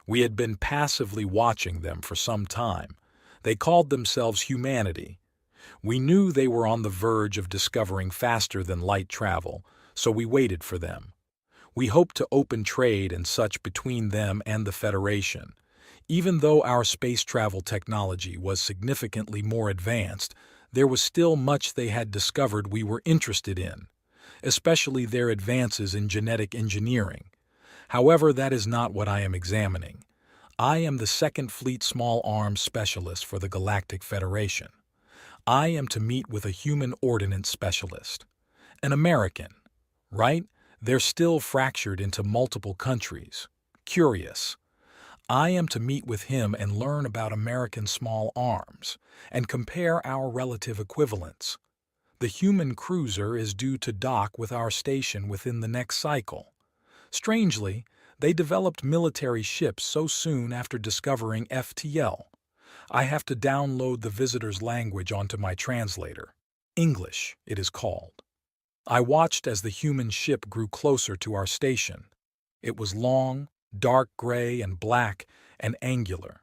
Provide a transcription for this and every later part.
We had been passively watching them for some time. They called themselves humanity. We knew they were on the verge of discovering faster-than-light travel, so we waited for them. We hoped to open trade and such between them and the Federation. Even though our space travel technology was significantly more advanced, there was still much they had discovered we were interested in, especially their advances in genetic engineering. However, that is not what I am examining. I am the Second Fleet Small Arms Specialist for the Galactic Federation. I am to meet with a human ordnance specialist. An American, right? They're still fractured into multiple countries. Curious. I am to meet with him and learn about American small arms and compare our relative equivalents. The human cruiser is due to dock with our station within the next cycle. Strangely, they developed military ships so soon after discovering FTL. I have to download the visitor's language onto my translator. English, it is called. I watched as the human ship grew closer to our station. It was long, dark gray and black, and angular.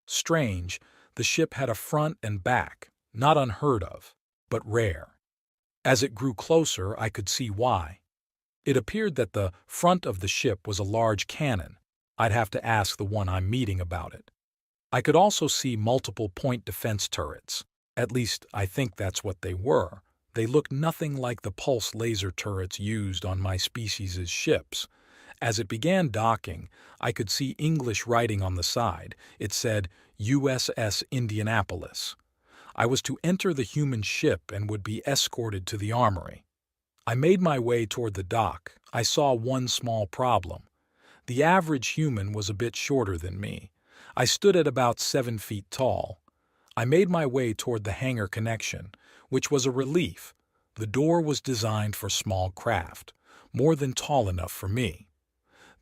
Strange, the ship had a front and back, not unheard of, but rare. As it grew closer, I could see why. It appeared that the front of the ship was a large cannon. I'd have to ask the one I'm meeting about it. I could also see multiple point defense turrets. At least, I think that's what they were. They looked nothing like the pulse laser turrets used on my species' ships. As it began docking, I could see English writing on the side. It said, USS Indianapolis. I was to enter the human ship and would be escorted to the armory. I made my way toward the dock. I saw one small problem. The average human was a bit shorter than me. I stood at about 7 feet tall. I made my way toward the hangar connection, which was a relief. The door was designed for small craft, more than tall enough for me.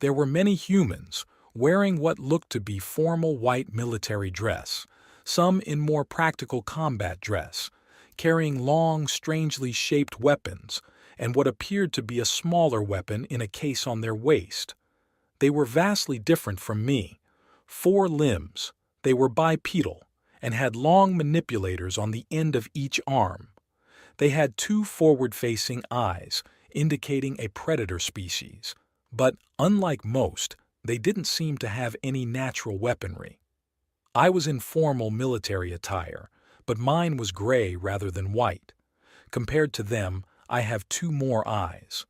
There were many humans, wearing what looked to be formal white military dress, some in more practical combat dress, carrying long, strangely shaped weapons, and what appeared to be a smaller weapon in a case on their waist. They were vastly different from me. 4 limbs, they were bipedal, and had long manipulators on the end of each arm. They had 2 forward-facing eyes, indicating a predator species. But, unlike most, they didn't seem to have any natural weaponry. I was in formal military attire, but mine was gray rather than white. Compared to them, I have 2 more eyes.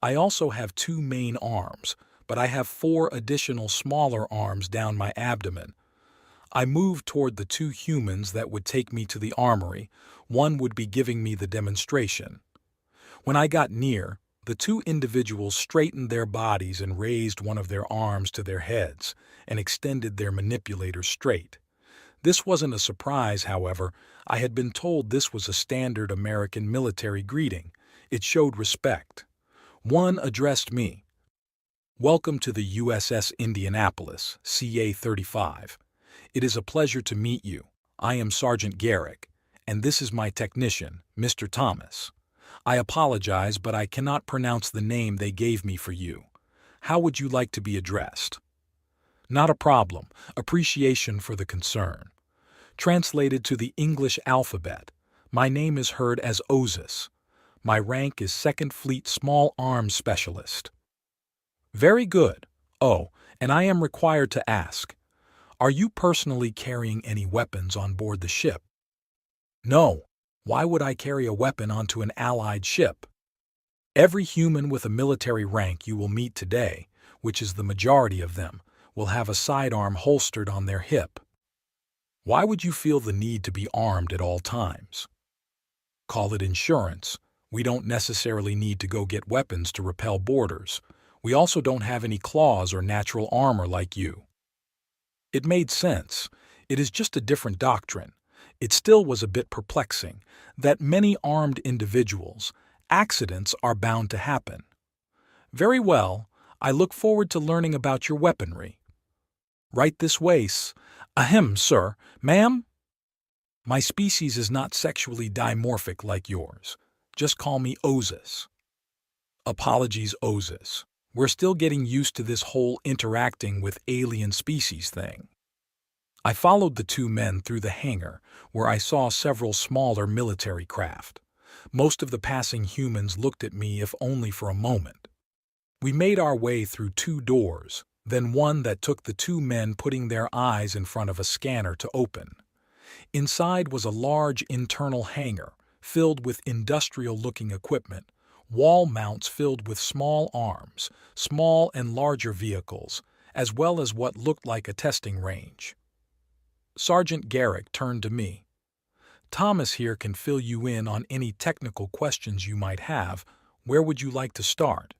I also have 2 main arms, but I have 4 additional smaller arms down my abdomen. I moved toward the 2 humans that would take me to the armory. One would be giving me the demonstration. When I got near, the 2 individuals straightened their bodies and raised one of their arms to their heads and extended their manipulator straight. This wasn't a surprise, however. I had been told this was a standard American military greeting. It showed respect. One addressed me. Welcome to the USS Indianapolis, CA-35. It is a pleasure to meet you. I am Sergeant Garrick, and this is my technician, Mr. Thomas. I apologize, but I cannot pronounce the name they gave me for you. How would you like to be addressed? Not a problem. Appreciation for the concern. Translated to the English alphabet, my name is heard as Ozus. My rank is Second Fleet Small Arms Specialist. Very good. Oh, and I am required to ask, are you personally carrying any weapons on board the ship? No. Why would I carry a weapon onto an Allied ship? Every human with a military rank you will meet today, which is the majority of them, will have a sidearm holstered on their hip. Why would you feel the need to be armed at all times? Call it insurance. We don't necessarily need to go get weapons to repel boarders. We also don't have any claws or natural armor like you. It made sense. It is just a different doctrine. It still was a bit perplexing that many armed individuals, accidents are bound to happen. Very well, I look forward to learning about your weaponry. Right this way, ahem, sir. Ma'am? My species is not sexually dimorphic like yours. Just call me Ozus. Apologies, Ozus. We're still getting used to this whole interacting with alien species thing. I followed the two men through the hangar, where I saw several smaller military craft. Most of the passing humans looked at me, if only for a moment. We made our way through two doors, then one that took the two men putting their eyes in front of a scanner to open. Inside was a large internal hangar, filled with industrial-looking equipment, wall mounts filled with small arms, small and larger vehicles, as well as what looked like a testing range. Sergeant Garrick turned to me. "Thomas here can fill you in on any technical questions you might have. Where would you like to start?"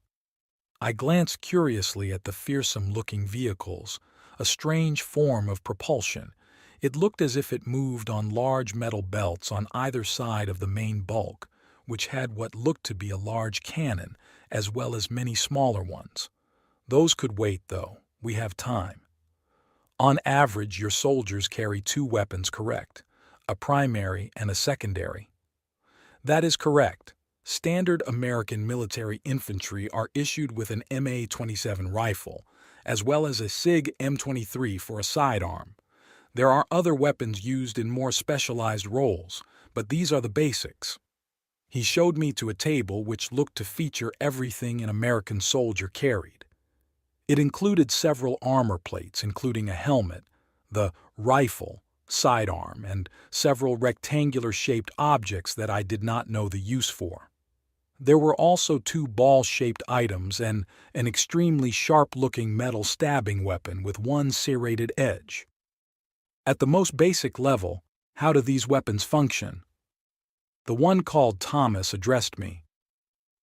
I glanced curiously at the fearsome-looking vehicles, a strange form of propulsion. It looked as if it moved on large metal belts on either side of the main bulk, which had what looked to be a large cannon, as well as many smaller ones. "Those could wait, though. We have time." "On average, your soldiers carry two weapons, correct? A primary and a secondary." "That is correct. Standard American military infantry are issued with an MA-27 rifle, as well as a SIG M23 for a sidearm. There are other weapons used in more specialized roles, but these are the basics." He showed me to a table which looked to feature everything an American soldier carried. It included several armor plates, including a helmet, the rifle, sidearm, and several rectangular-shaped objects that I did not know the use for. There were also two ball-shaped items and an extremely sharp-looking metal stabbing weapon with one serrated edge. "At the most basic level, how do these weapons function?" The one called Thomas addressed me.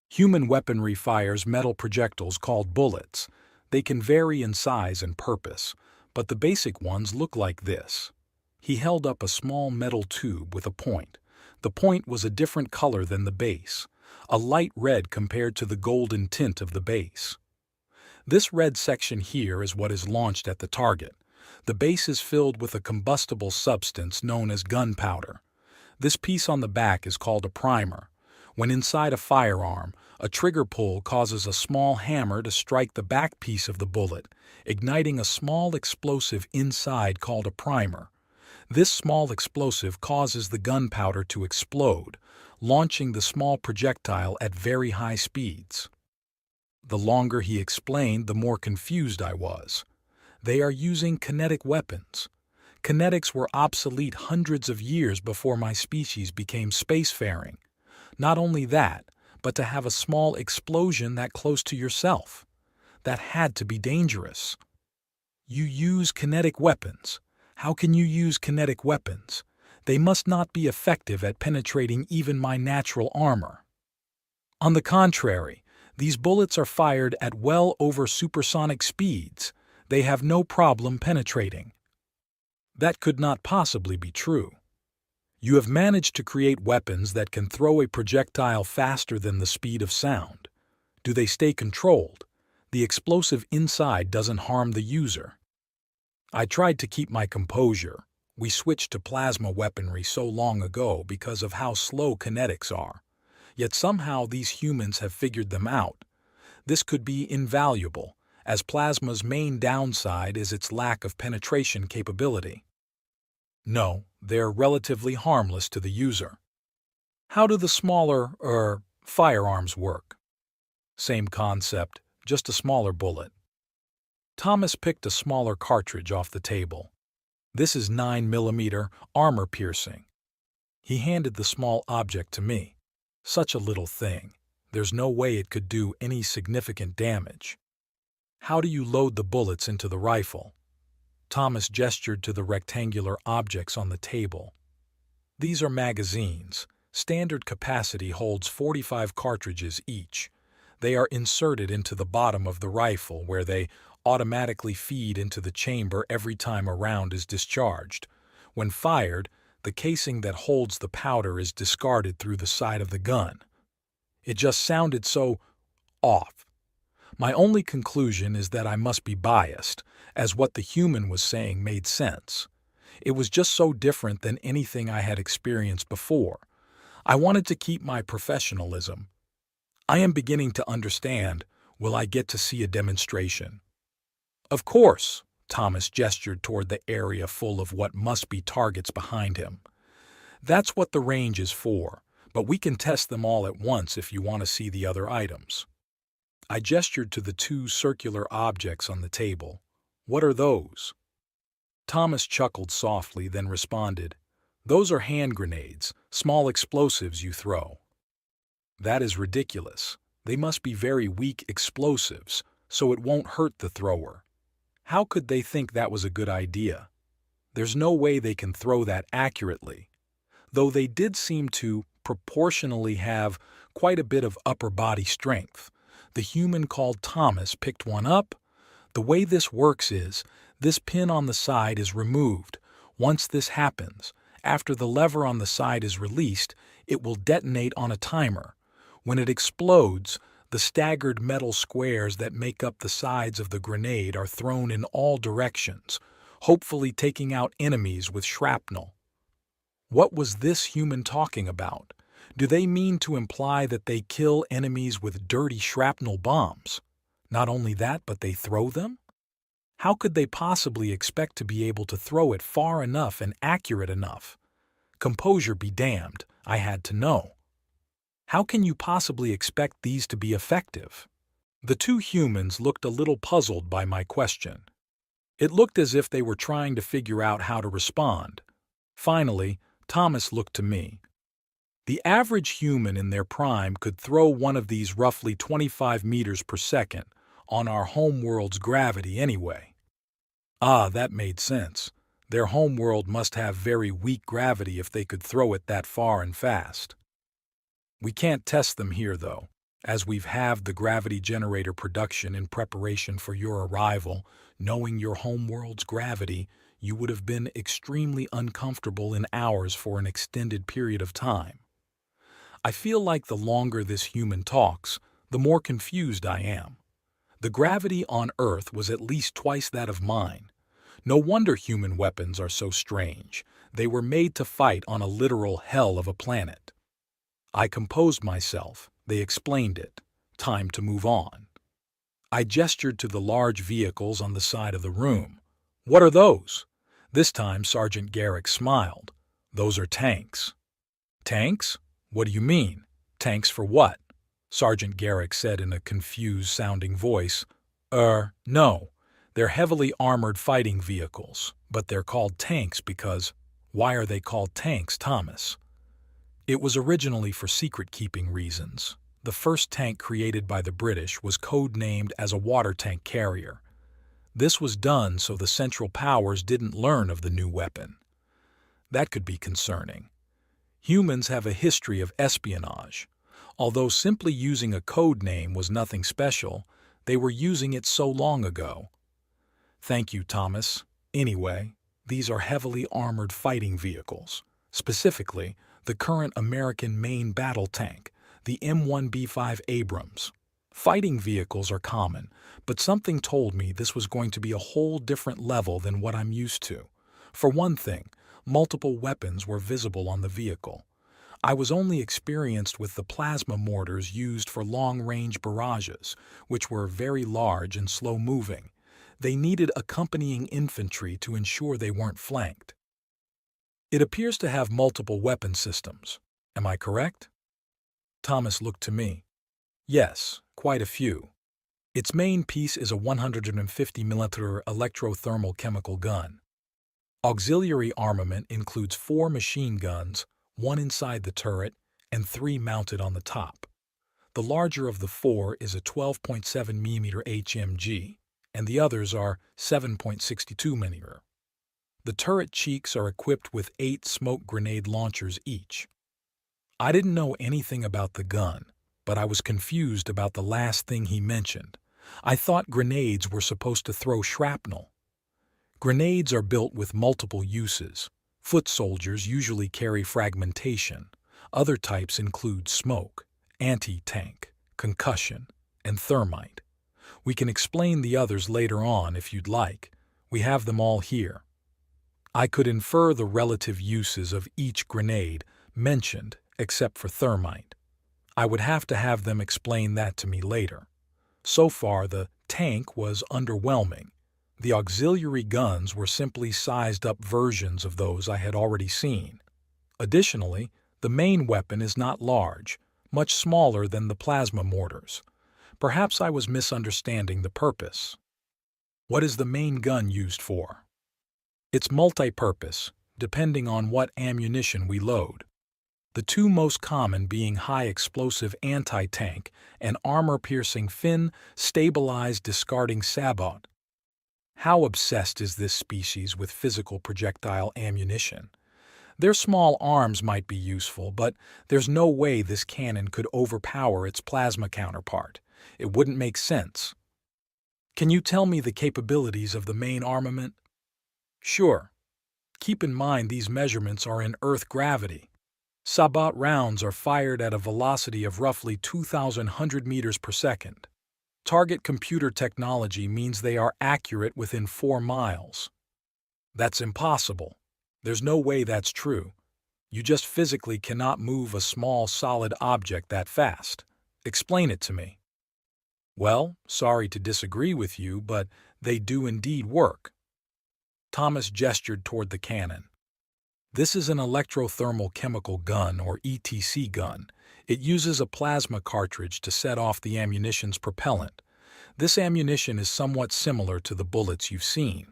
"Human weaponry fires metal projectiles called bullets. They can vary in size and purpose, but the basic ones look like this." He held up a small metal tube with a point. The point was a different color than the base, a light red compared to the golden tint of the base. "This red section here is what is launched at the target. The base is filled with a combustible substance known as gunpowder. This piece on the back is called a primer. When inside a firearm, a trigger pull causes a small hammer to strike the back piece of the bullet, igniting a small explosive inside called a primer. This small explosive causes the gunpowder to explode, launching the small projectile at very high speeds." The longer he explained, the more confused I was. They are using kinetic weapons. Kinetics were obsolete hundreds of years before my species became spacefaring. Not only that, but to have a small explosion that close to yourself. That had to be dangerous. "You use kinetic weapons. How can you use kinetic weapons? They must not be effective at penetrating even my natural armor." "On the contrary, these bullets are fired at well over supersonic speeds. They have no problem penetrating." "That could not possibly be true. You have managed to create weapons that can throw a projectile faster than the speed of sound. Do they stay controlled? The explosive inside doesn't harm the user." I tried to keep my composure. We switched to plasma weaponry so long ago because of how slow kinetics are. Yet somehow these humans have figured them out. This could be invaluable, as plasma's main downside is its lack of penetration capability. "No, they're relatively harmless to the user." "How do the smaller, firearms work?" "Same concept, just a smaller bullet." Thomas picked a smaller cartridge off the table. "This is 9mm, armor-piercing." He handed the small object to me. "Such a little thing. There's no way it could do any significant damage." "How do you load the bullets into the rifle?" Thomas gestured to the rectangular objects on the table. "These are magazines. Standard capacity holds 45 cartridges each. They are inserted into the bottom of the rifle, where they automatically feed into the chamber every time a round is discharged. When fired, the casing that holds the powder is discarded through the side of the gun." It just sounded so off. My only conclusion is that I must be biased, as what the human was saying made sense. It was just so different than anything I had experienced before. I wanted to keep my professionalism. "I am beginning to understand. Will I get to see a demonstration? Of course, Thomas gestured toward the area full of what must be targets behind him. That's what the range is for, but we can test them all at once if you want to see the other items. I gestured to the two circular objects on the table. What are those? Thomas chuckled softly, then responded, Those are hand grenades, small explosives you throw. That is ridiculous. They must be very weak explosives, so it won't hurt the thrower. How could they think that was a good idea? There's no way they can throw that accurately. Though they did seem to proportionally have quite a bit of upper body strength. The human called Thomas picked one up. The way this works is, this pin on the side is removed. Once this happens, after the lever on the side is released, it will detonate on a timer. When it explodes, the staggered metal squares that make up the sides of the grenade are thrown in all directions, hopefully taking out enemies with shrapnel. What was this human talking about? Do they mean to imply that they kill enemies with dirty shrapnel bombs? Not only that, but they throw them? How could they possibly expect to be able to throw it far enough and accurate enough? Composure be damned, I had to know. How can you possibly expect these to be effective? The two humans looked a little puzzled by my question. It looked as if they were trying to figure out how to respond. Finally, Thomas looked to me. The average human in their prime could throw one of these roughly 25 meters per second, on our homeworld's gravity anyway. Ah, that made sense. Their homeworld must have very weak gravity if they could throw it that far and fast. We can't test them here, though, as we've halved the gravity generator production in preparation for your arrival. Knowing your homeworld's gravity, you would have been extremely uncomfortable in ours for an extended period of time. I feel like the longer this human talks, the more confused I am. The gravity on Earth was at least twice that of mine. No wonder human weapons are so strange. They were made to fight on a literal hell of a planet. I composed myself. They explained it. Time to move on. I gestured to the large vehicles on the side of the room. What are those? This time Sergeant Garrick smiled. Those are tanks. Tanks? What do you mean? Tanks for what? Sergeant Garrick said in a confused-sounding voice. No. They're heavily armored fighting vehicles, but they're called tanks because— Why are they called tanks, Thomas? It was originally for secret-keeping reasons. The first tank created by the British was code-named as a water tank carrier. This was done so the Central Powers didn't learn of the new weapon. That could be concerning. Humans have a history of espionage. Although simply using a code name was nothing special, they were using it so long ago. Thank you, Thomas. Anyway, these are heavily armored fighting vehicles. Specifically, the current American main battle tank, the M1B5 Abrams. Fighting vehicles are common, but something told me this was going to be a whole different level than what I'm used to. For one thing, multiple weapons were visible on the vehicle. I was only experienced with the plasma mortars used for long-range barrages, which were very large and slow-moving. They needed accompanying infantry to ensure they weren't flanked. It appears to have multiple weapon systems. Am I correct? Thomas looked to me. Yes, quite a few. Its main piece is a 150mm electrothermal chemical gun. Auxiliary armament includes 4 machine guns, 1 inside the turret, and 3 mounted on the top. The larger of the 4 is a 12.7mm HMG, and the others are 7.62mm. The turret cheeks are equipped with 8 smoke grenade launchers each. I didn't know anything about the gun, but I was confused about the last thing he mentioned. I thought grenades were supposed to throw shrapnel. Grenades are built with multiple uses. Foot soldiers usually carry fragmentation. Other types include smoke, anti-tank, concussion, and thermite. We can explain the others later on if you'd like. We have them all here. I could infer the relative uses of each grenade mentioned except for thermite. I would have to have them explain that to me later. So far, the tank was underwhelming. The auxiliary guns were simply sized-up versions of those I had already seen. Additionally, the main weapon is not large, much smaller than the plasma mortars. Perhaps I was misunderstanding the purpose. What is the main gun used for? It's multi-purpose, depending on what ammunition we load. The two most common being high-explosive anti-tank and armor-piercing fin-stabilized discarding sabot. How obsessed is this species with physical projectile ammunition? Their small arms might be useful, but there's no way this cannon could overpower its plasma counterpart. It wouldn't make sense. Can you tell me the capabilities of the main armament? Sure. Keep in mind these measurements are in Earth gravity. Sabot rounds are fired at a velocity of roughly 2,100 meters per second. Target computer technology means they are accurate within 4 miles. That's impossible. There's no way that's true. You just physically cannot move a small solid object that fast. Explain it to me. Well, sorry to disagree with you, but they do indeed work. Thomas gestured toward the cannon. This is an electrothermal chemical gun, or ETC gun. It uses a plasma cartridge to set off the ammunition's propellant. This ammunition is somewhat similar to the bullets you've seen.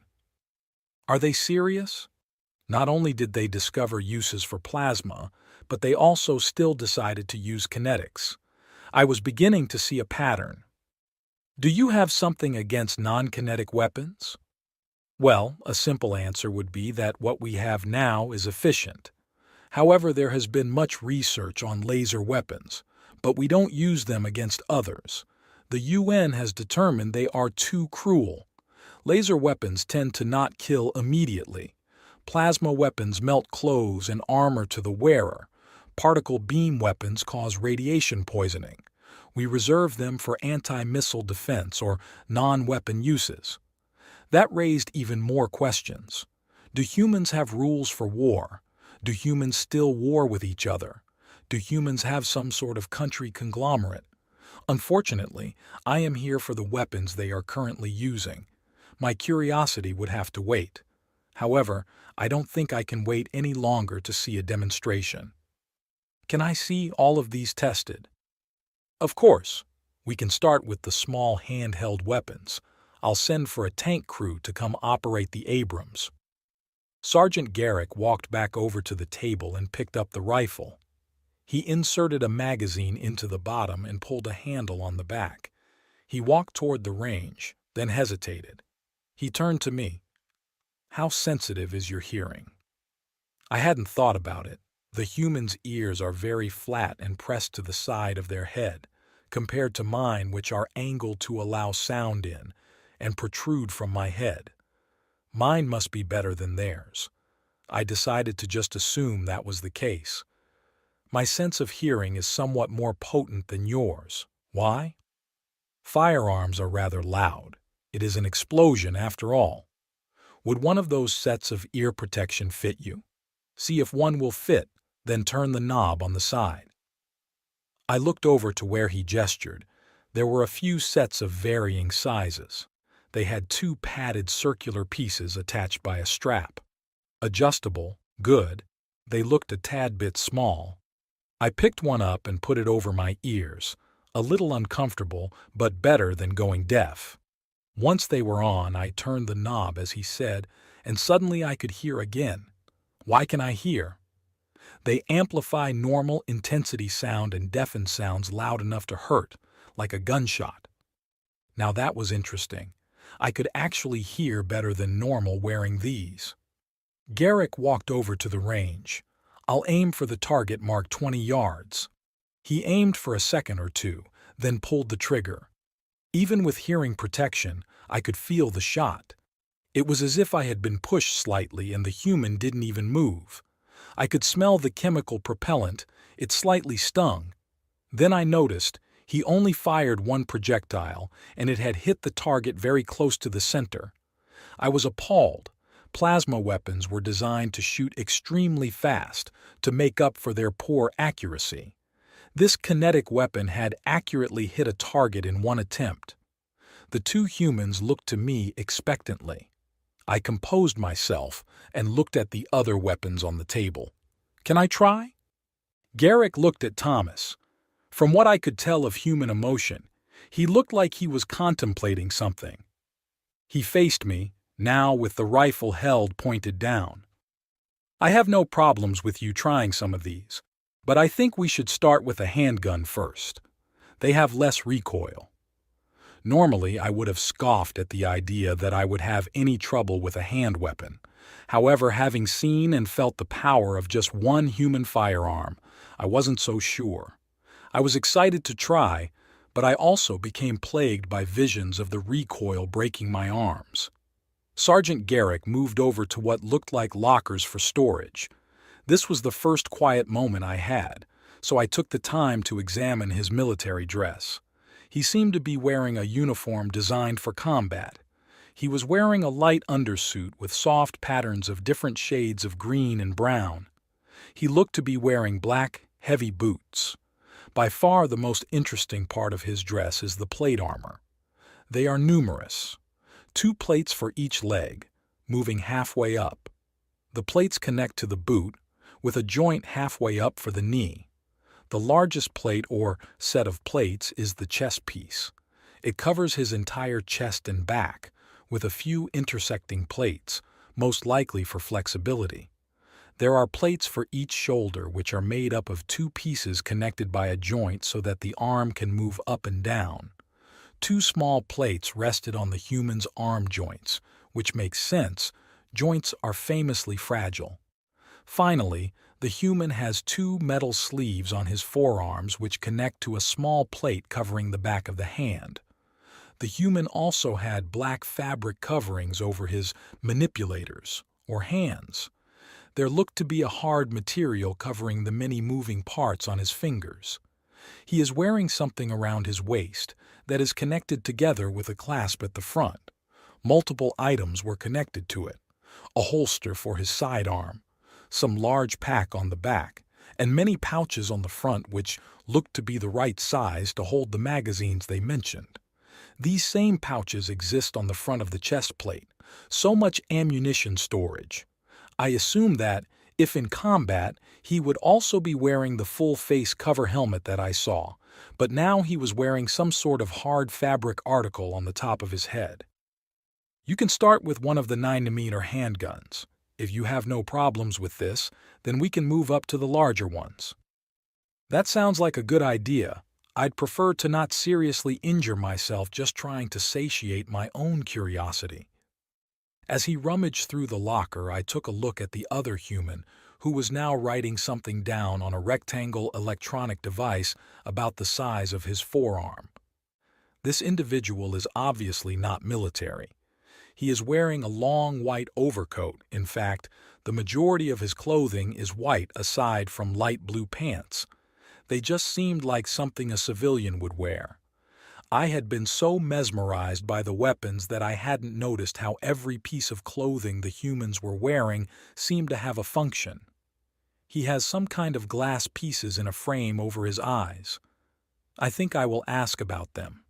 Are they serious? Not only did they discover uses for plasma, but they also still decided to use kinetics. I was beginning to see a pattern. Do you have something against non-kinetic weapons? Well, a simple answer would be that what we have now is efficient. However, there has been much research on laser weapons, but we don't use them against others. The UN has determined they are too cruel. Laser weapons tend to not kill immediately. Plasma weapons melt clothes and armor to the wearer. Particle beam weapons cause radiation poisoning. We reserve them for anti-missile defense or non-weapon uses. That raised even more questions. Do humans have rules for war? Do humans still war with each other? Do humans have some sort of country conglomerate? Unfortunately, I am here for the weapons they are currently using. My curiosity would have to wait. However, I don't think I can wait any longer to see a demonstration. Can I see all of these tested? Of course. We can start with the small handheld weapons. I'll send for a tank crew to come operate the Abrams. Sergeant Garrick walked back over to the table and picked up the rifle. He inserted a magazine into the bottom and pulled a handle on the back. He walked toward the range, then hesitated. He turned to me. How sensitive is your hearing? I hadn't thought about it. The human's ears are very flat and pressed to the side of their head, compared to mine, which are angled to allow sound in and protrude from my head. Mine must be better than theirs. I decided to just assume that was the case. My sense of hearing is somewhat more potent than yours. Why? Firearms are rather loud. It is an explosion after all. Would one of those sets of ear protection fit you? See if one will fit, then turn the knob on the side. I looked over to where he gestured. There were a few sets of varying sizes. They had 2 padded circular pieces attached by a strap. Adjustable, good. They looked a tad bit small. I picked one up and put it over my ears. A little uncomfortable, but better than going deaf. Once they were on, I turned the knob as he said, and suddenly I could hear again. Why can I hear? They amplify normal intensity sound and deafen sounds loud enough to hurt, like a gunshot. Now that was interesting. I could actually hear better than normal wearing these. Garrick walked over to the range. I'll aim for the target marked 20 yards. He aimed for a second or two, then pulled the trigger. Even with hearing protection, I could feel the shot. It was as if I had been pushed slightly and the human didn't even move. I could smell the chemical propellant. It slightly stung. Then I noticed he only fired one projectile, and it had hit the target very close to the center. I was appalled. Plasma weapons were designed to shoot extremely fast to make up for their poor accuracy. This kinetic weapon had accurately hit a target in one attempt. The two humans looked to me expectantly. I composed myself and looked at the other weapons on the table. "Can I try?" Garrick looked at Thomas. From what I could tell of human emotion, he looked like he was contemplating something. He faced me, now with the rifle held pointed down. "I have no problems with you trying some of these, but I think we should start with a handgun first. They have less recoil." Normally, I would have scoffed at the idea that I would have any trouble with a hand weapon. However, having seen and felt the power of just one human firearm, I wasn't so sure. I was excited to try, but I also became plagued by visions of the recoil breaking my arms. Sergeant Garrick moved over to what looked like lockers for storage. This was the first quiet moment I had, so I took the time to examine his military dress. He seemed to be wearing a uniform designed for combat. He was wearing a light undersuit with soft patterns of different shades of green and brown. He looked to be wearing black, heavy boots. By far the most interesting part of his dress is the plate armor. They are numerous. 2 plates for each leg, moving halfway up. The plates connect to the boot, with a joint halfway up for the knee. The largest plate or set of plates is the chest piece. It covers his entire chest and back, with a few intersecting plates, most likely for flexibility. There are plates for each shoulder which are made up of 2 pieces connected by a joint so that the arm can move up and down. 2 small plates rested on the human's arm joints, which makes sense. Joints are famously fragile. Finally, the human has 2 metal sleeves on his forearms which connect to a small plate covering the back of the hand. The human also had black fabric coverings over his manipulators, or hands. There looked to be a hard material covering the many moving parts on his fingers. He is wearing something around his waist that is connected together with a clasp at the front. Multiple items were connected to it: a holster for his sidearm, some large pack on the back, and many pouches on the front which looked to be the right size to hold the magazines they mentioned. These same pouches exist on the front of the chest plate. So much ammunition storage. I assume that, if in combat, he would also be wearing the full face cover helmet that I saw, but now he was wearing some sort of hard fabric article on the top of his head. "You can start with one of the 9mm handguns. If you have no problems with this, then we can move up to the larger ones." "That sounds like a good idea. I'd prefer to not seriously injure myself just trying to satiate my own curiosity." As he rummaged through the locker, I took a look at the other human, who was now writing something down on a rectangle electronic device about the size of his forearm. This individual is obviously not military. He is wearing a long white overcoat. In fact, the majority of his clothing is white aside from light blue pants. They just seemed like something a civilian would wear. I had been so mesmerized by the weapons that I hadn't noticed how every piece of clothing the humans were wearing seemed to have a function. He has some kind of glass pieces in a frame over his eyes. I think I will ask about them.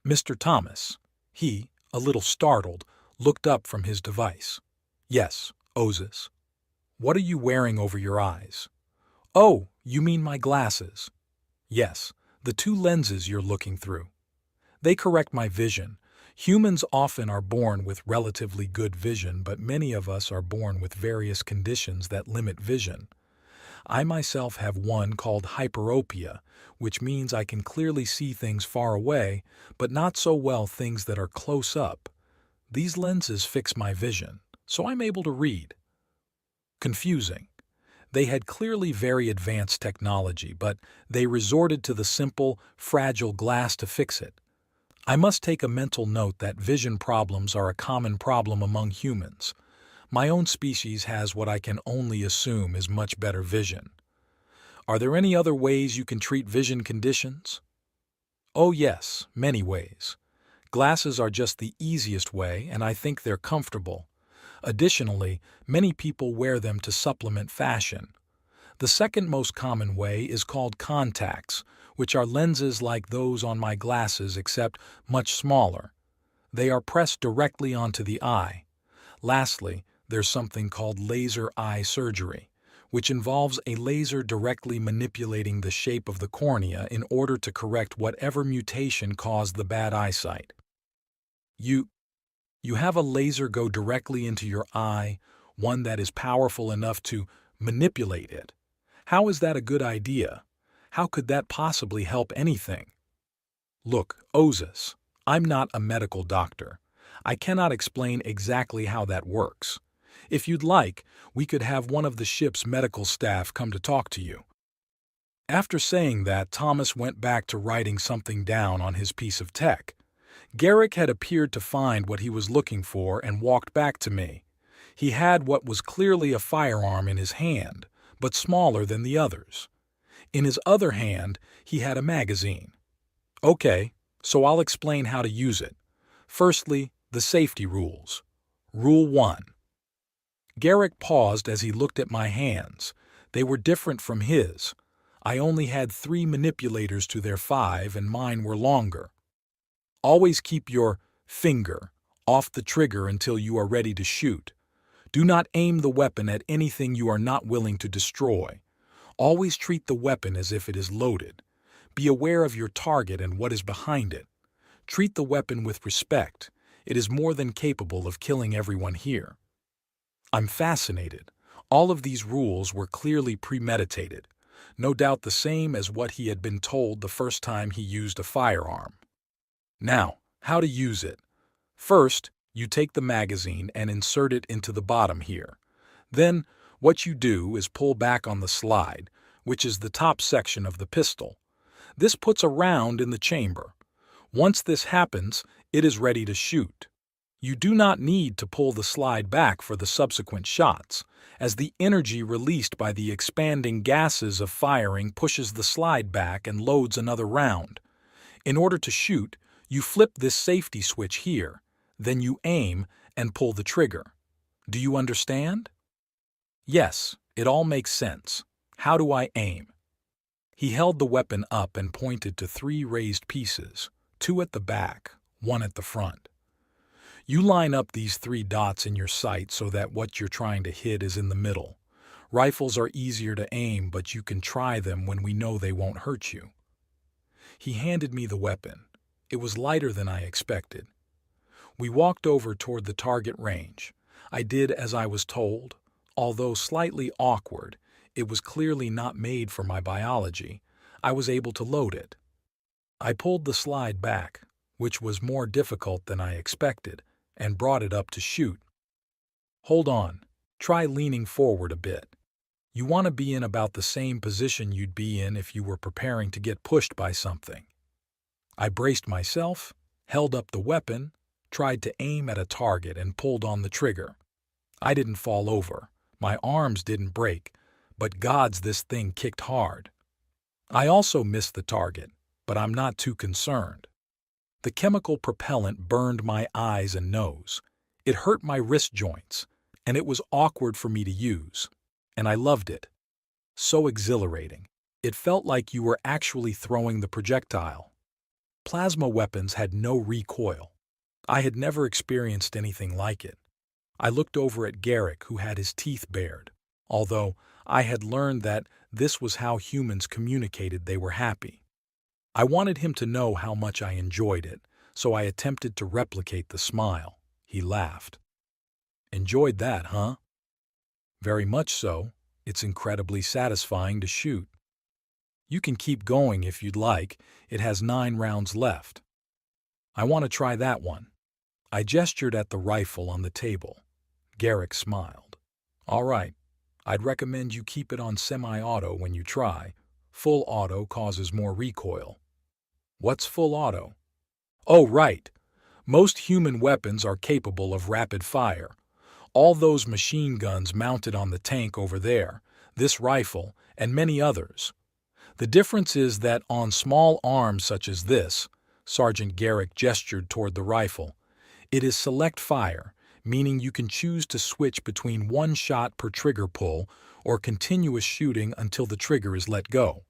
"Mr. Thomas," he, a little startled, looked up from his device. "Yes, Osis. What are you wearing over your eyes?" "Oh, you mean my glasses?" "Yes, the 2 lenses you're looking through. They correct my vision. Humans often are born with relatively good vision, but many of us are born with various conditions that limit vision. I myself have one called hyperopia, which means I can clearly see things far away, but not so well things that are close up. These lenses fix my vision, so I'm able to read." Confusing. They had clearly very advanced technology, but they resorted to the simple, fragile glass to fix it. I must take a mental note that vision problems are a common problem among humans. My own species has what I can only assume is much better vision. "Are there any other ways you can treat vision conditions?" "Oh yes, many ways. Glasses are just the easiest way, and I think they're comfortable. Additionally, many people wear them to supplement fashion. The second most common way is called contacts, which are lenses like those on my glasses except much smaller. They are pressed directly onto the eye. Lastly, there's something called laser eye surgery, which involves a laser directly manipulating the shape of the cornea in order to correct whatever mutation caused the bad eyesight. You have a laser go directly into your eye, one that is powerful enough to manipulate it. How is that a good idea? How could that possibly help anything? Look, Ozus, I'm not a medical doctor. I cannot explain exactly how that works. If you'd like, we could have one of the ship's medical staff come to talk to you. After saying that, Thomas went back to writing something down on his piece of tech. Garrick had appeared to find what he was looking for and walked back to me. He had what was clearly a firearm in his hand, but smaller than the others. In his other hand, he had a magazine. Okay, so I'll explain how to use it. Firstly, the safety rules. Rule 1. Garrick paused as he looked at my hands. They were different from his. I only had 3 manipulators to their 5, and mine were longer. Always keep your finger off the trigger until you are ready to shoot. Do not aim the weapon at anything you are not willing to destroy. Always treat the weapon as if it is loaded. Be aware of your target and what is behind it. Treat the weapon with respect. It is more than capable of killing everyone here. I'm fascinated. All of these rules were clearly premeditated. No doubt the same as what he had been told the first time he used a firearm. Now, how to use it. First, you take the magazine and insert it into the bottom here. Then, what you do is pull back on the slide, which is the top section of the pistol. This puts a round in the chamber. Once this happens, it is ready to shoot. You do not need to pull the slide back for the subsequent shots, as the energy released by the expanding gases of firing pushes the slide back and loads another round. In order to shoot, you flip this safety switch here, then you aim and pull the trigger. Do you understand? Yes, it all makes sense. How do I aim? He held the weapon up and pointed to 3 raised pieces, 2 at the back, 1 at the front. You line up these 3 dots in your sight so that what you're trying to hit is in the middle. Rifles are easier to aim, but you can try them when we know they won't hurt you. He handed me the weapon. It was lighter than I expected. We walked over toward the target range. I did as I was told. Although slightly awkward, it was clearly not made for my biology. I was able to load it. I pulled the slide back, which was more difficult than I expected, and brought it up to shoot. Hold on. Try leaning forward a bit. You want to be in about the same position you'd be in if you were preparing to get pushed by something. I braced myself, held up the weapon, tried to aim at a target and pulled on the trigger. I didn't fall over. My arms didn't break, but gods, this thing kicked hard. I also missed the target, but I'm not too concerned. The chemical propellant burned my eyes and nose. It hurt my wrist joints, and it was awkward for me to use. And I loved it. So exhilarating. It felt like you were actually throwing the projectile. Plasma weapons had no recoil. I had never experienced anything like it. I looked over at Garrick, who had his teeth bared, although I had learned that this was how humans communicated they were happy. I wanted him to know how much I enjoyed it, so I attempted to replicate the smile. He laughed. Enjoyed that, huh? Very much so. It's incredibly satisfying to shoot. You can keep going if you'd like. It has 9 rounds left. I want to try that one. I gestured at the rifle on the table. Garrick smiled. All right. I'd recommend you keep it on semi-auto when you try. Full auto causes more recoil. What's full auto? Oh, right. Most human weapons are capable of rapid fire. All those machine guns mounted on the tank over there, this rifle, and many others. The difference is that on small arms such as this, Sergeant Garrick gestured toward the rifle, it is select fire, meaning you can choose to switch between one shot per trigger pull or continuous shooting until the trigger is let go.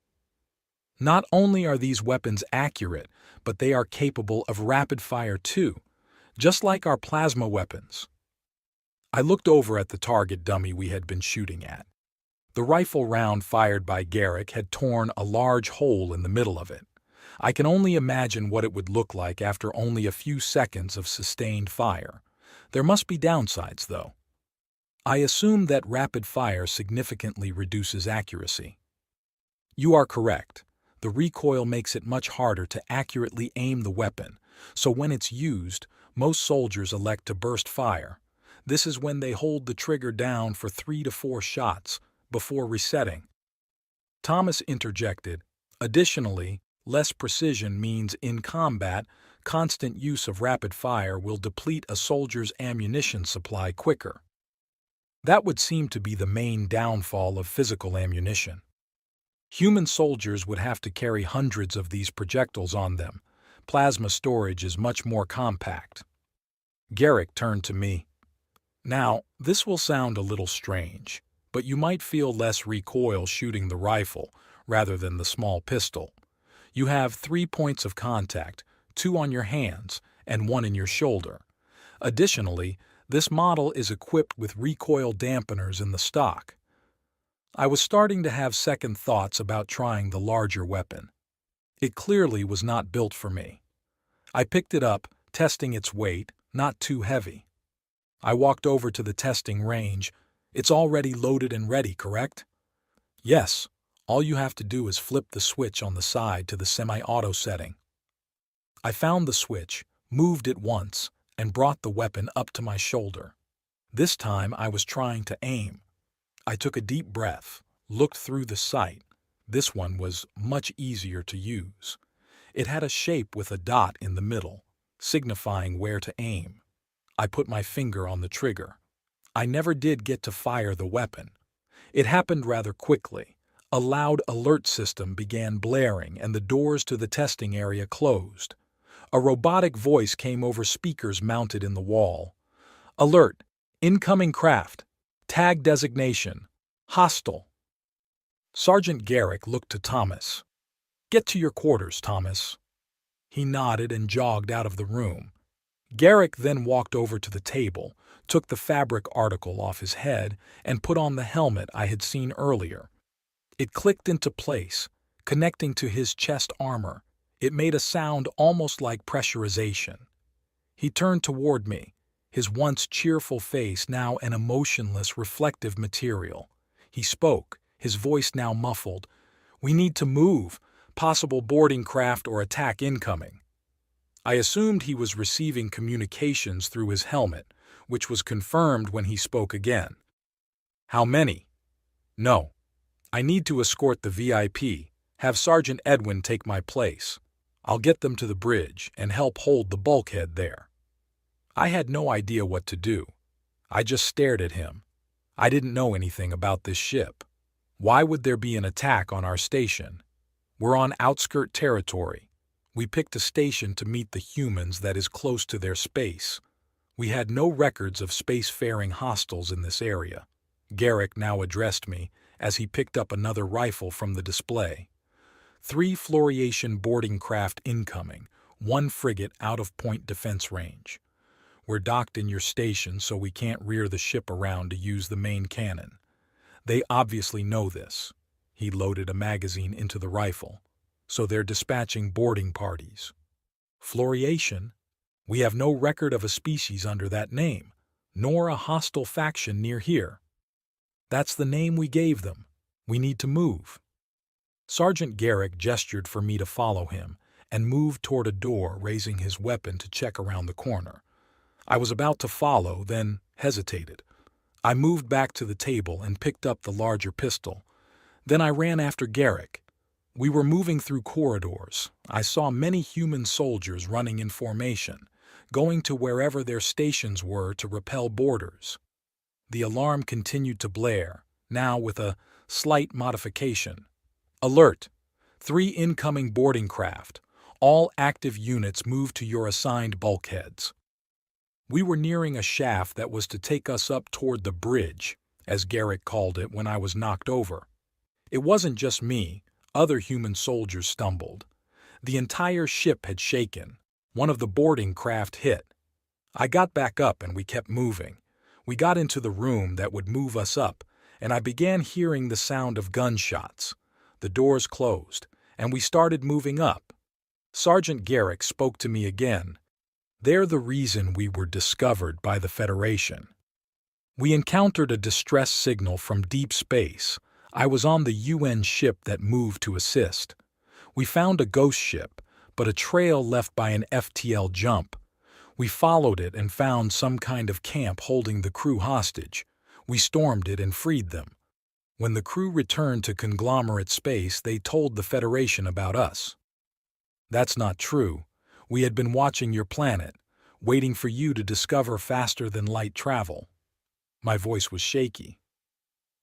Not only are these weapons accurate, but they are capable of rapid fire too, just like our plasma weapons. I looked over at the target dummy we had been shooting at. The rifle round fired by Garrick had torn a large hole in the middle of it. I can only imagine what it would look like after only a few seconds of sustained fire. There must be downsides, though. I assume that rapid fire significantly reduces accuracy. You are correct. The recoil makes it much harder to accurately aim the weapon, so when it's used, most soldiers elect to burst fire. This is when they hold the trigger down for 3 to 4 shots before resetting. Thomas interjected, additionally, less precision means in combat, constant use of rapid fire will deplete a soldier's ammunition supply quicker. That would seem to be the main downfall of physical ammunition. Human soldiers would have to carry hundreds of these projectiles on them. Plasma storage is much more compact. Garrick turned to me. Now, this will sound a little strange, but you might feel less recoil shooting the rifle rather than the small pistol. You have 3 points of contact, 2 on your hands and 1 in your shoulder. Additionally, this model is equipped with recoil dampeners in the stock. I was starting to have second thoughts about trying the larger weapon. It clearly was not built for me. I picked it up, testing its weight, not too heavy. I walked over to the testing range. It's already loaded and ready, correct? Yes. All you have to do is flip the switch on the side to the semi-auto setting. I found the switch, moved it once, and brought the weapon up to my shoulder. This time I was trying to aim. I took a deep breath, looked through the sight. This one was much easier to use. It had a shape with a dot in the middle, signifying where to aim. I put my finger on the trigger. I never did get to fire the weapon. It happened rather quickly. A loud alert system began blaring and the doors to the testing area closed. A robotic voice came over speakers mounted in the wall. Alert! Incoming craft! Tag designation: hostile. Sergeant Garrick looked to Thomas. Get to your quarters, Thomas. He nodded and jogged out of the room. Garrick then walked over to the table, took the fabric article off his head, and put on the helmet I had seen earlier. It clicked into place, connecting to his chest armor. It made a sound almost like pressurization. He turned toward me, his once cheerful face now an emotionless, reflective material. He spoke, his voice now muffled. We need to move. Possible boarding craft or attack incoming. I assumed he was receiving communications through his helmet, which was confirmed when he spoke again. How many? No. I need to escort the VIP. Have Sergeant Edwin take my place. I'll get them to the bridge and help hold the bulkhead there. I had no idea what to do. I just stared at him. I didn't know anything about this ship. Why would there be an attack on our station? We're on outskirt territory. We picked a station to meet the humans that is close to their space. We had no records of spacefaring hostiles in this area. Garrick now addressed me as he picked up another rifle from the display. 3 Floriation boarding craft incoming, 1 frigate out of point defense range. We're docked in your station so we can't rear the ship around to use the main cannon. They obviously know this. He loaded a magazine into the rifle. So they're dispatching boarding parties. Floriation? We have no record of a species under that name, nor a hostile faction near here. That's the name we gave them. We need to move. Sergeant Garrick gestured for me to follow him and moved toward a door, raising his weapon to check around the corner. I was about to follow, then hesitated. I moved back to the table and picked up the larger pistol. Then I ran after Garrick. We were moving through corridors. I saw many human soldiers running in formation, going to wherever their stations were to repel boarders. The alarm continued to blare, now with a slight modification. Alert! 3 incoming boarding craft. All active units move to your assigned bulkheads. We were nearing a shaft that was to take us up toward the bridge, as Garrick called it when I was knocked over. It wasn't just me, other human soldiers stumbled. The entire ship had shaken. One of the boarding craft hit. I got back up and we kept moving. We got into the room that would move us up, and I began hearing the sound of gunshots. The doors closed, and we started moving up. Sergeant Garrick spoke to me again. They're the reason we were discovered by the Federation. We encountered a distress signal from deep space. I was on the UN ship that moved to assist. We found a ghost ship, but a trail left by an FTL jump. We followed it and found some kind of camp holding the crew hostage. We stormed it and freed them. When the crew returned to conglomerate space, they told the Federation about us. That's not true. We had been watching your planet, waiting for you to discover faster-than-light travel. My voice was shaky.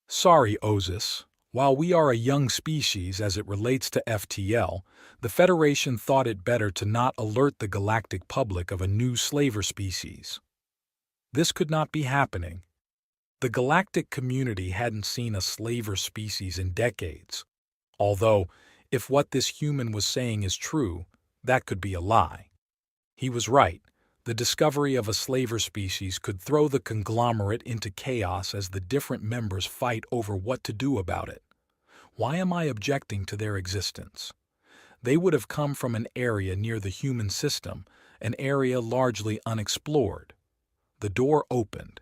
Sorry, Osis. While we are a young species as it relates to FTL, the Federation thought it better to not alert the galactic public of a new slaver species. This could not be happening. The galactic community hadn't seen a slaver species in decades. Although, if what this human was saying is true, that could be a lie. He was right. The discovery of a slaver species could throw the conglomerate into chaos as the different members fight over what to do about it. Why am I objecting to their existence? They would have come from an area near the human system, an area largely unexplored. The door opened.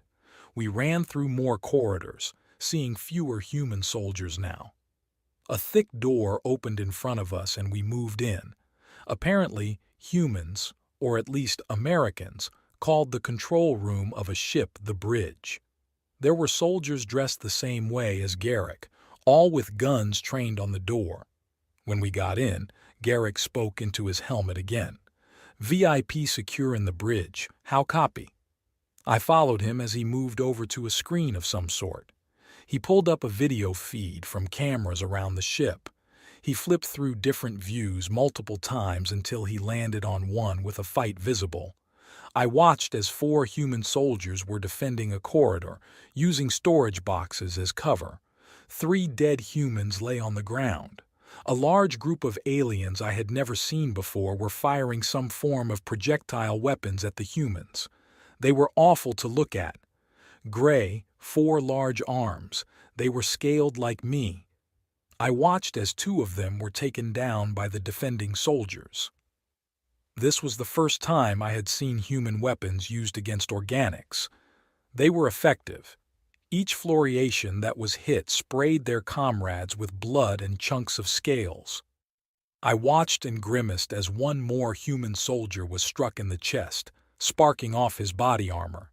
We ran through more corridors, seeing fewer human soldiers now. A thick door opened in front of us and we moved in. Apparently, humans, or at least Americans, called the control room of a ship the bridge. There were soldiers dressed the same way as Garrick, all with guns trained on the door. When we got in, Garrick spoke into his helmet again. VIP secure in the bridge. How copy? I followed him as he moved over to a screen of some sort. He pulled up a video feed from cameras around the ship. He flipped through different views multiple times until he landed on one with a fight visible. I watched as 4 human soldiers were defending a corridor, using storage boxes as cover. 3 dead humans lay on the ground. A large group of aliens I had never seen before were firing some form of projectile weapons at the humans. They were awful to look at. Gray, 4 large arms. They were scaled like me. I watched as 2 of them were taken down by the defending soldiers. This was the first time I had seen human weapons used against organics. They were effective. Each fluorescence that was hit sprayed their comrades with blood and chunks of scales. I watched and grimaced as one more human soldier was struck in the chest, sparking off his body armor.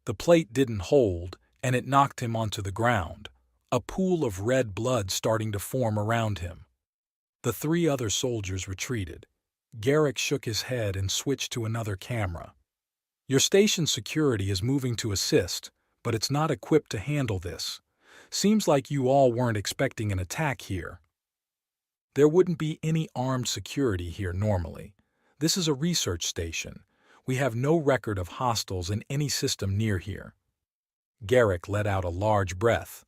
The plate didn't hold, and it knocked him onto the ground, a pool of red blood starting to form around him. The 3 other soldiers retreated. Garrick shook his head and switched to another camera. Your station's security is moving to assist, but it's not equipped to handle this. Seems like you all weren't expecting an attack here. There wouldn't be any armed security here normally. This is a research station. We have no record of hostiles in any system near here. Garrick let out a large breath.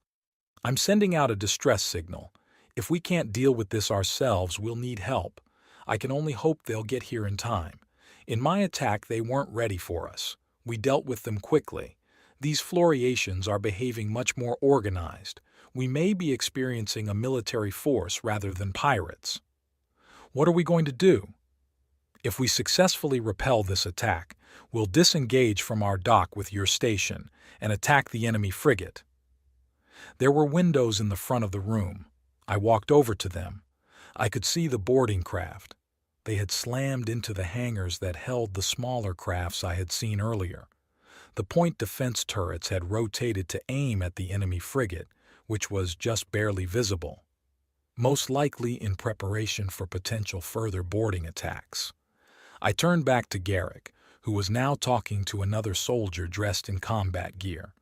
I'm sending out a distress signal. If we can't deal with this ourselves, we'll need help. I can only hope they'll get here in time. In my attack, they weren't ready for us. We dealt with them quickly. These fluorescents are behaving much more organized. We may be experiencing a military force rather than pirates. What are we going to do? If we successfully repel this attack, we'll disengage from our dock with your station and attack the enemy frigate. There were windows in the front of the room. I walked over to them. I could see the boarding craft. They had slammed into the hangars that held the smaller crafts I had seen earlier. The point defense turrets had rotated to aim at the enemy frigate, which was just barely visible, most likely in preparation for potential further boarding attacks. I turned back to Garrick, who was now talking to another soldier dressed in combat gear.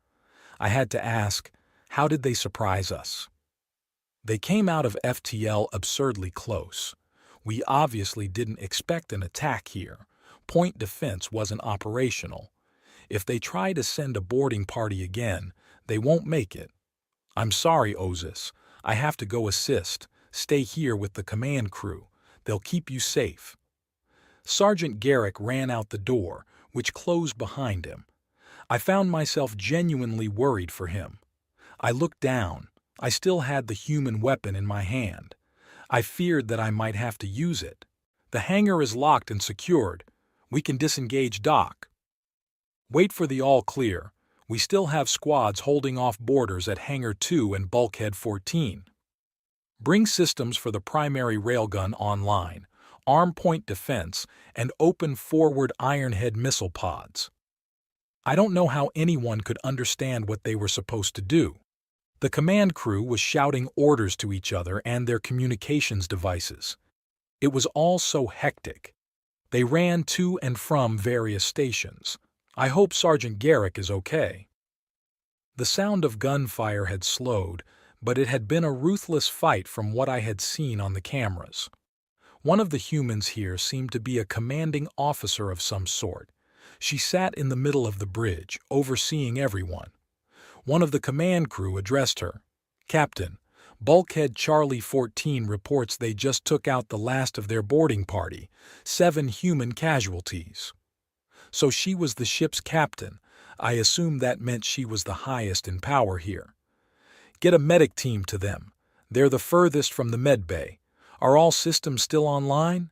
I had to ask, how did they surprise us? They came out of FTL absurdly close. We obviously didn't expect an attack here. Point defense wasn't operational. If they try to send a boarding party again, they won't make it. I'm sorry, Ozus. I have to go assist. Stay here with the command crew. They'll keep you safe. Sergeant Garrick ran out the door, which closed behind him. I found myself genuinely worried for him. I looked down. I still had the human weapon in my hand. I feared that I might have to use it. The hangar is locked and secured. We can disengage Doc. Wait for the all clear. We still have squads holding off boarders at Hangar 2 and Bulkhead 14. Bring systems for the primary railgun online, arm point defense, and open forward Ironhead missile pods. I don't know how anyone could understand what they were supposed to do. The command crew was shouting orders to each other and their communications devices. It was all so hectic. They ran to and from various stations. I hope Sergeant Garrick is okay. The sound of gunfire had slowed, but it had been a ruthless fight from what I had seen on the cameras. One of the humans here seemed to be a commanding officer of some sort. She sat in the middle of the bridge, overseeing everyone. One of the command crew addressed her. Captain, Bulkhead Charlie 14 reports they just took out the last of their boarding party, 7 human casualties. So she was the ship's captain. I assumed that meant she was the highest in power here. Get a medic team to them. They're the furthest from the med bay. Are all systems still online?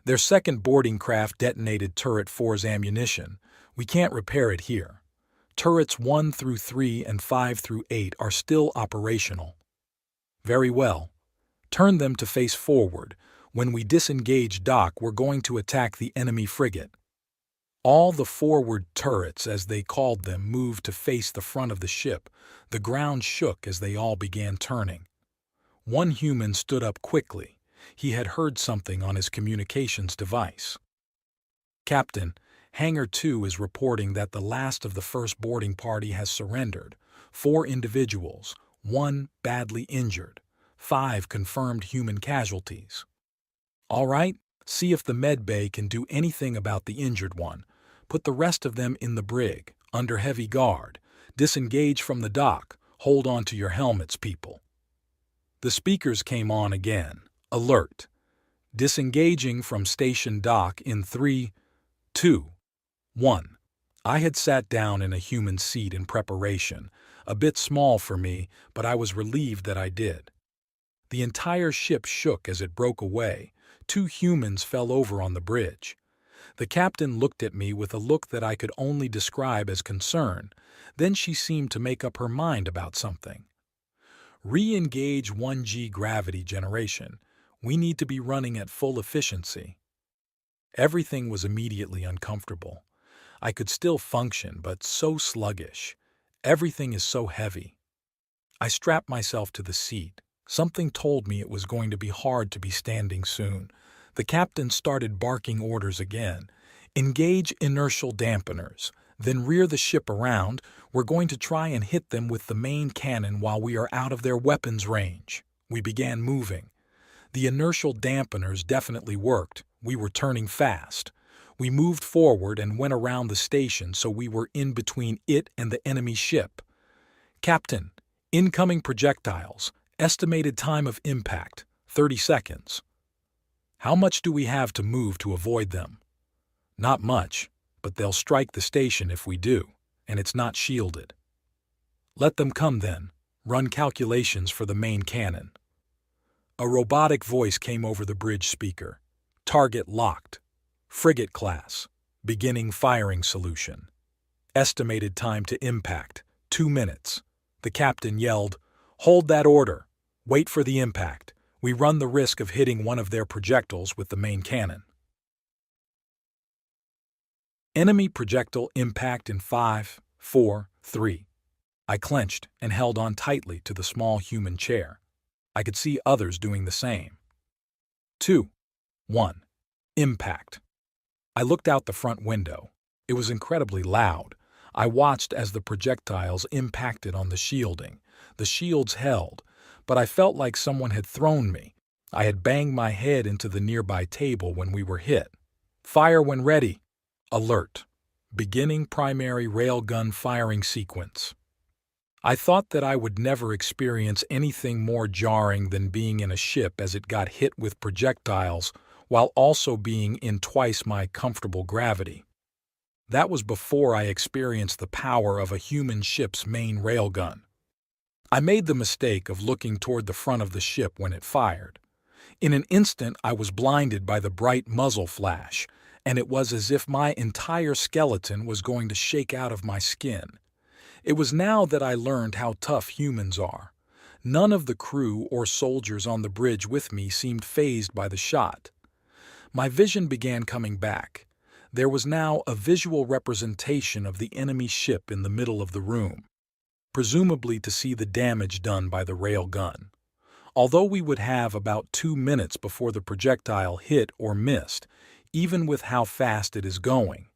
Their second boarding craft detonated Turret 4's ammunition. We can't repair it here. Turrets 1 through 3 and 5 through 8 are still operational. Very well. Turn them to face forward. When we disengage Doc, we're going to attack the enemy frigate. All the forward turrets, as they called them, moved to face the front of the ship. The ground shook as they all began turning. One human stood up quickly. He had heard something on his communications device. Captain, Hangar 2 is reporting that the last of the first boarding party has surrendered. 4 individuals, 1 badly injured, 5 confirmed human casualties. All right, see if the med bay can do anything about the injured one. Put the rest of them in the brig, under heavy guard. Disengage from the dock. Hold on to your helmets, people. The speakers came on again. Alert. Disengaging from station dock in 3, 2, 1. I had sat down in a human seat in preparation, a bit small for me, but I was relieved that I did. The entire ship shook as it broke away. 2 humans fell over on the bridge. The captain looked at me with a look that I could only describe as concern. Then she seemed to make up her mind about something. Re-engage 1G gravity generation. We need to be running at full efficiency. Everything was immediately uncomfortable. I could still function, but so sluggish. Everything is so heavy. I strapped myself to the seat. Something told me it was going to be hard to be standing soon. The captain started barking orders again. Engage inertial dampeners. Then rear the ship around. We're going to try and hit them with the main cannon while we are out of their weapons range. We began moving. The inertial dampeners definitely worked. We were turning fast. We moved forward and went around the station so we were in between it and the enemy ship. Captain, incoming projectiles. Estimated time of impact, 30 seconds. How much do we have to move to avoid them? Not much, but they'll strike the station if we do, and it's not shielded. Let them come then. Run calculations for the main cannon. A robotic voice came over the bridge speaker. Target locked. Frigate class. Beginning firing solution. Estimated time to impact, 2 minutes. The captain yelled, "Hold that order. Wait for the impact. We run the risk of hitting one of their projectiles with the main cannon." Enemy projectile impact in 5, 4, 3. I clenched and held on tightly to the small human chair. I could see others doing the same. 2, 1. Impact. I looked out the front window. It was incredibly loud. I watched as the projectiles impacted on the shielding. The shields held, but I felt like someone had thrown me. I had banged my head into the nearby table when we were hit. Fire when ready. Alert. Beginning primary railgun firing sequence. I thought that I would never experience anything more jarring than being in a ship as it got hit with projectiles while also being in twice my comfortable gravity. That was before I experienced the power of a human ship's main railgun. I made the mistake of looking toward the front of the ship when it fired. In an instant, I was blinded by the bright muzzle flash, and it was as if my entire skeleton was going to shake out of my skin. It was now that I learned how tough humans are. None of the crew or soldiers on the bridge with me seemed fazed by the shot. My vision began coming back. There was now a visual representation of the enemy ship in the middle of the room, presumably to see the damage done by the rail gun. Although we would have about 2 minutes before the projectile hit or missed, even with how fast it is going.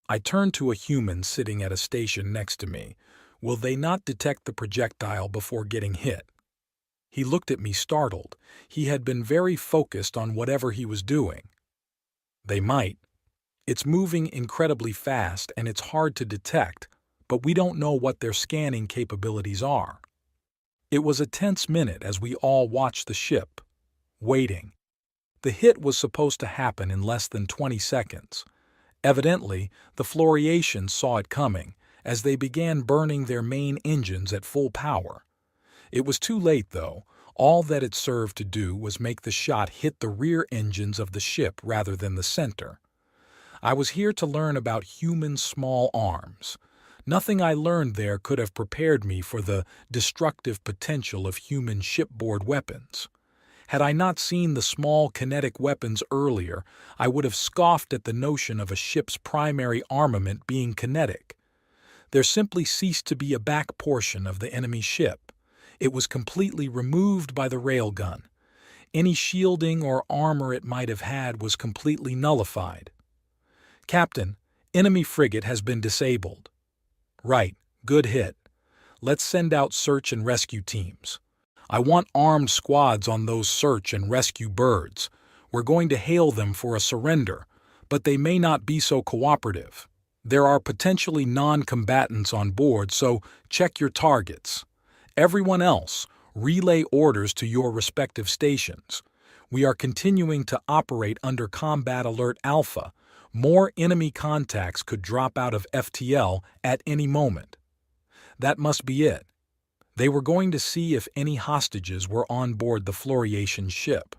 I turned to a human sitting at a station next to me. Will they not detect the projectile before getting hit? He looked at me startled. He had been very focused on whatever he was doing. They might. It's moving incredibly fast and it's hard to detect, but we don't know what their scanning capabilities are. It was a tense minute as we all watched the ship, waiting. The hit was supposed to happen in less than 20 seconds. Evidently, the Floriations saw it coming, as they began burning their main engines at full power. It was too late, though. All that it served to do was make the shot hit the rear engines of the ship rather than the center. I was here to learn about human small arms. Nothing I learned there could have prepared me for the destructive potential of human shipboard weapons. Had I not seen the small kinetic weapons earlier, I would have scoffed at the notion of a ship's primary armament being kinetic. There simply ceased to be a back portion of the enemy ship. It was completely removed by the railgun. Any shielding or armor it might have had was completely nullified. Captain, enemy frigate has been disabled. Right, good hit. Let's send out search and rescue teams. I want armed squads on those search and rescue birds. We're going to hail them for a surrender, but they may not be so cooperative. There are potentially non-combatants on board, so check your targets. Everyone else, relay orders to your respective stations. We are continuing to operate under Combat Alert Alpha. More enemy contacts could drop out of FTL at any moment. That must be it. They were going to see if any hostages were on board the Floriation ship.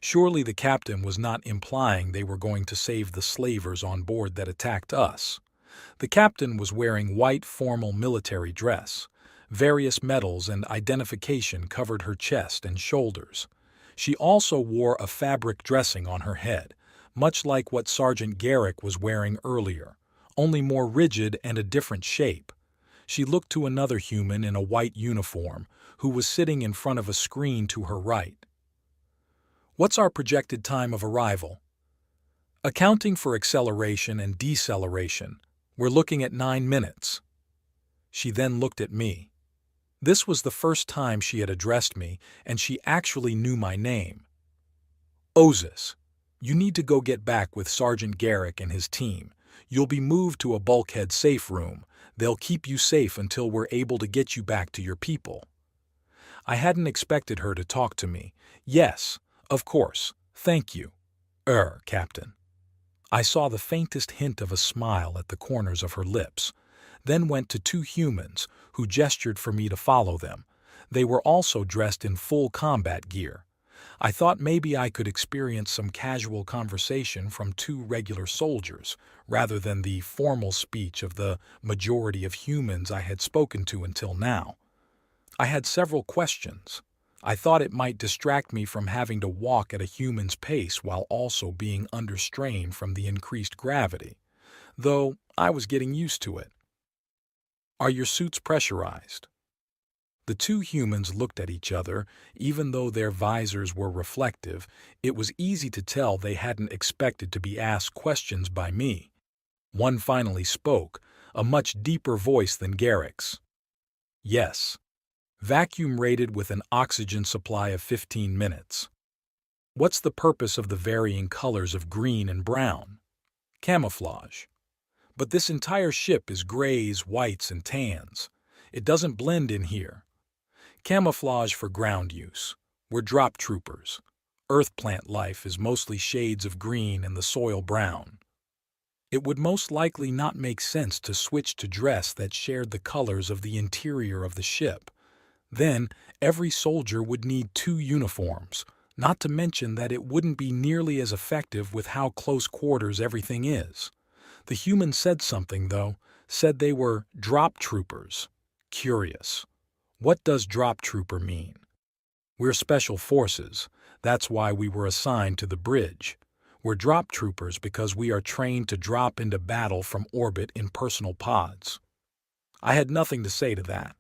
Surely the captain was not implying they were going to save the slavers on board that attacked us. The captain was wearing white formal military dress. Various medals and identification covered her chest and shoulders. She also wore a fabric dressing on her head, much like what Sergeant Garrick was wearing earlier, only more rigid and a different shape. She looked to another human in a white uniform, who was sitting in front of a screen to her right. What's our projected time of arrival? Accounting for acceleration and deceleration, we're looking at 9 minutes. She then looked at me. This was the first time she had addressed me, and she actually knew my name. Ozus, you need to go get back with Sergeant Garrick and his team. You'll be moved to a bulkhead safe room. They'll keep you safe until we're able to get you back to your people. I hadn't expected her to talk to me. Yes, of course, thank you. Captain. I saw the faintest hint of a smile at the corners of her lips, then went to 2 humans who gestured for me to follow them. They were also dressed in full combat gear. I thought maybe I could experience some casual conversation from 2 regular soldiers, rather than the formal speech of the majority of humans I had spoken to until now. I had several questions. I thought it might distract me from having to walk at a human's pace while also being under strain from the increased gravity, though I was getting used to it. Are your suits pressurized? The 2 humans looked at each other. Even though their visors were reflective, it was easy to tell they hadn't expected to be asked questions by me. One finally spoke, a much deeper voice than Garrick's. Yes. Vacuum rated with an oxygen supply of 15 minutes. What's the purpose of the varying colors of green and brown? Camouflage. But this entire ship is grays, whites, and tans. It doesn't blend in here. Camouflage for ground use. We're drop troopers. Earth plant life is mostly shades of green and the soil brown. It would most likely not make sense to switch to dress that shared the colors of the interior of the ship. Then, every soldier would need 2 uniforms, not to mention that it wouldn't be nearly as effective with how close quarters everything is. The human said something, though, said they were drop troopers. Curious. What does drop trooper mean? We're special forces. That's why we were assigned to the bridge. We're drop troopers because we are trained to drop into battle from orbit in personal pods. I had nothing to say to that.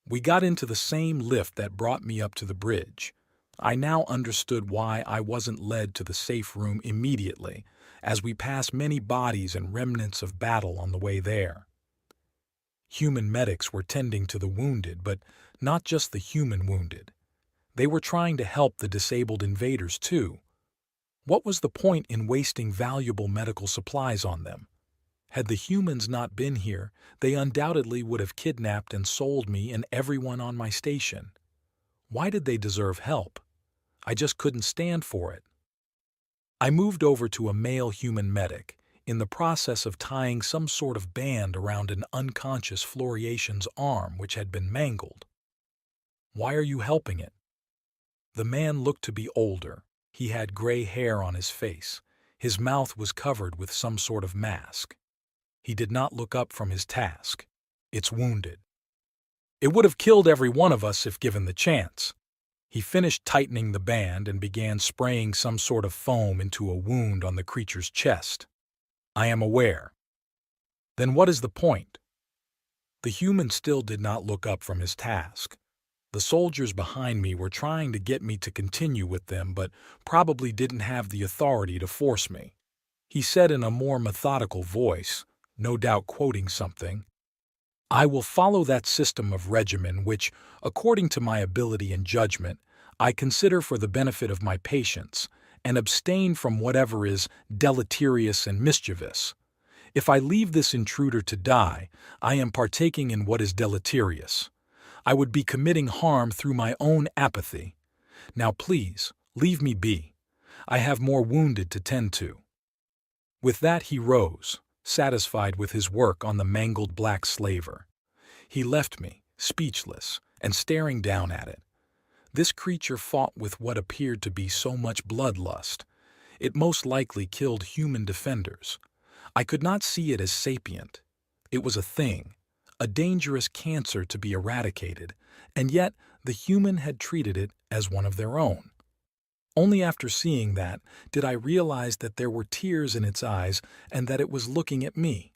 We got into the same lift that brought me up to the bridge. I now understood why I wasn't led to the safe room immediately, as we passed many bodies and remnants of battle on the way there. Human medics were tending to the wounded, but not just the human wounded. They were trying to help the disabled invaders too. What was the point in wasting valuable medical supplies on them? Had the humans not been here, they undoubtedly would have kidnapped and sold me and everyone on my station. Why did they deserve help? I just couldn't stand for it. I moved over to a male human medic, in the process of tying some sort of band around an unconscious Floriation's arm which had been mangled. "Why are you helping it?" The man looked to be older. He had gray hair on his face. His mouth was covered with some sort of mask. He did not look up from his task. "It's wounded. It would have killed every one of us if given the chance." He finished tightening the band and began spraying some sort of foam into a wound on the creature's chest. "I am aware." "Then what is the point?" The human still did not look up from his task. The soldiers behind me were trying to get me to continue with them, but probably didn't have the authority to force me. He said in a more methodical voice, no doubt quoting something, "I will follow that system of regimen which, according to my ability and judgment, I consider for the benefit of my patients, and abstain from whatever is deleterious and mischievous. If I leave this intruder to die, I am partaking in what is deleterious. I would be committing harm through my own apathy. Now please, leave me be. I have more wounded to tend to." With that he rose, satisfied with his work on the mangled black slaver. He left me, speechless, and staring down at it. This creature fought with what appeared to be so much bloodlust. It most likely killed human defenders. I could not see it as sapient. It was a thing, a dangerous cancer to be eradicated, and yet the human had treated it as one of their own. Only after seeing that did I realize that there were tears in its eyes and that it was looking at me.